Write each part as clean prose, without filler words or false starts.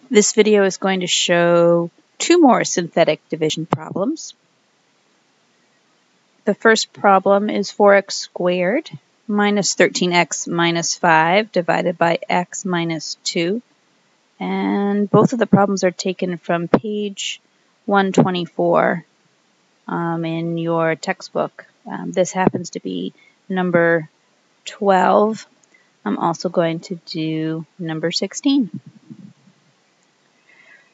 This video is going to show two more synthetic division problems. The first problem is 4x squared minus 13x minus 5 divided by x minus 2. And both of the problems are taken from page 124 in your textbook. This happens to be number 12. I'm also going to do number 16.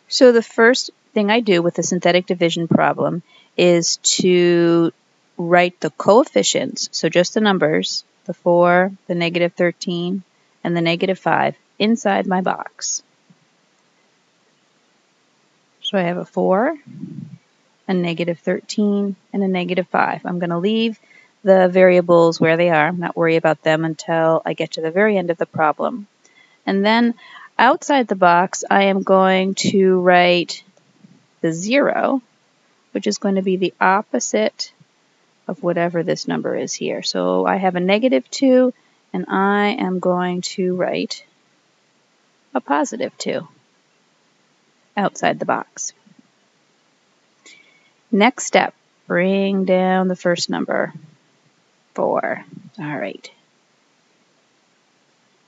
So the first thing I do with the synthetic division problem is to write the coefficients, so just the numbers, the 4, the negative 13, and the negative 5, inside my box. So I have a 4, a negative 13, and a negative 5. I'm going to leave the variables where they are. I'm not worried about them until I get to the very end of the problem. And then outside the box, I am going to write the 0, which is going to be the opposite of whatever this number is here. So I have a negative 2, and I am going to write a positive 2 outside the box. Next step, bring down the first number, 4. All right.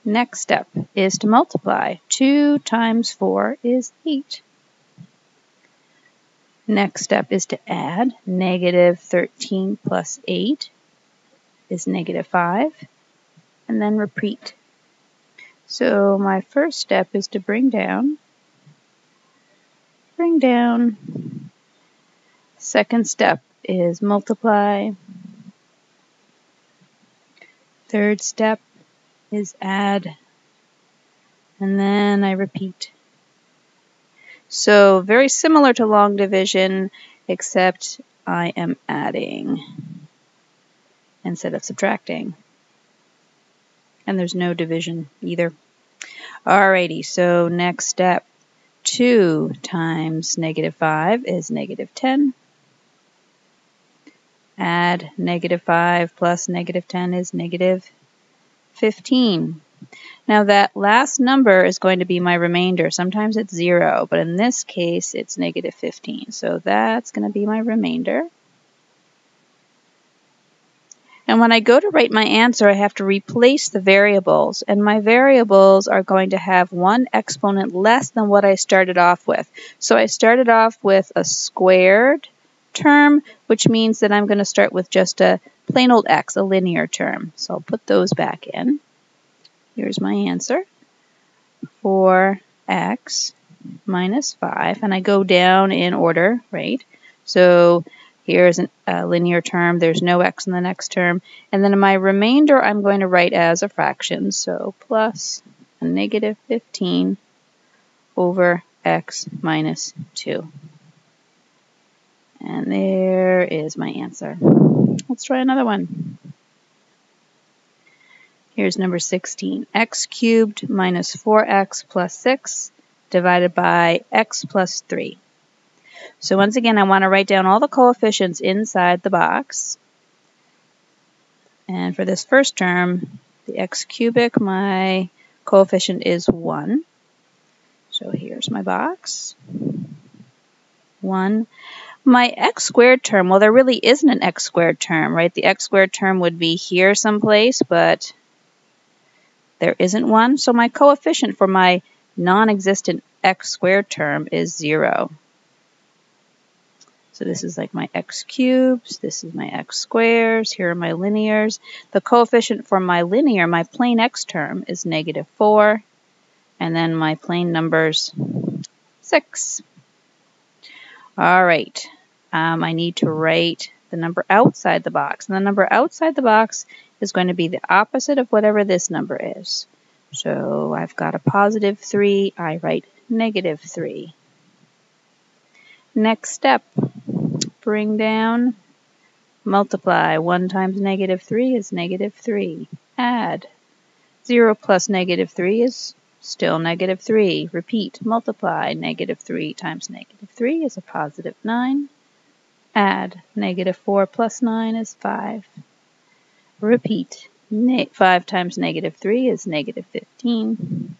Next step is to multiply. 2 times 4 is 8. Next step is to add. Negative 13 plus 8 is negative 5. And then repeat. So my first step is to bring down. Bring down. Second step is multiply. Third step is add. And then I repeat. So very similar to long division, except I am adding instead of subtracting. And there's no division either. Alrighty, so next step, 2 times negative 5 is negative 10. Add negative 5 plus negative 10 is negative 15. Now that last number is going to be my remainder. Sometimes it's 0, but in this case it's negative 15. So that's going to be my remainder. And when I go to write my answer, I have to replace the variables. And my variables are going to have one exponent less than what I started off with. So I started off with a squared term, which means that I'm going to start with just a plain old x, a linear term. So I'll put those back in. Here's my answer, 4x minus 5, and I go down in order, right? So here's a linear term, there's no x in the next term, and then my remainder I'm going to write as a fraction, so plus a negative 15 over x minus 2. And there is my answer. Let's try another one. Here's number 16, x cubed minus 4x plus 6 divided by x plus 3. So once again, I want to write down all the coefficients inside the box. And for this first term, the x cubic, my coefficient is 1. So here's my box, 1. My x squared term, well, there really isn't an x squared term, right? The x squared term would be here someplace, but there isn't one, so my coefficient for my non-existent x squared term is 0. So this is like my x cubes, this is my x squares, here are my linears. The coefficient for my linear, my plain x term, is negative 4, and then my plain numbers, 6. All right, I need to write the number outside the box, and the number outside the box is going to be the opposite of whatever this number is. So I've got a positive 3, I write negative 3. Next step, bring down, multiply. 1 times negative 3 is negative 3. Add. 0 plus negative 3 is still negative 3. Repeat, multiply. Negative 3 times negative 3 is a positive 9. Add. Negative 4 plus 9 is 5. Repeat. 5 times negative 3 is negative 15.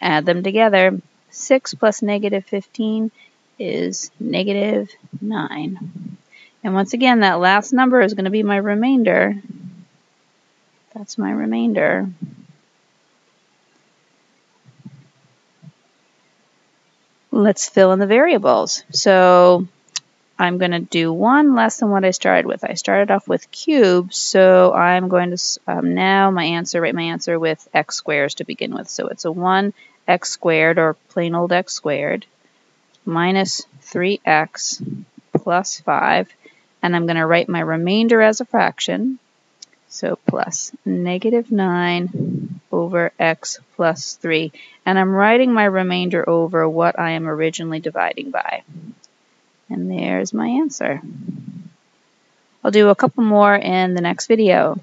Add them together. 6 plus negative 15 is negative 9. And once again, that last number is going to be my remainder. That's my remainder. Let's fill in the variables. So I'm going to do one less than what I started with. I started off with cubes, so I'm going to now write my answer with x squares to begin with. So it's a 1x squared, or plain old x squared, minus 3x plus 5. And I'm going to write my remainder as a fraction. So plus negative 9 over x plus 3. And I'm writing my remainder over what I am originally dividing by. And there's my answer. I'll do a couple more in the next video.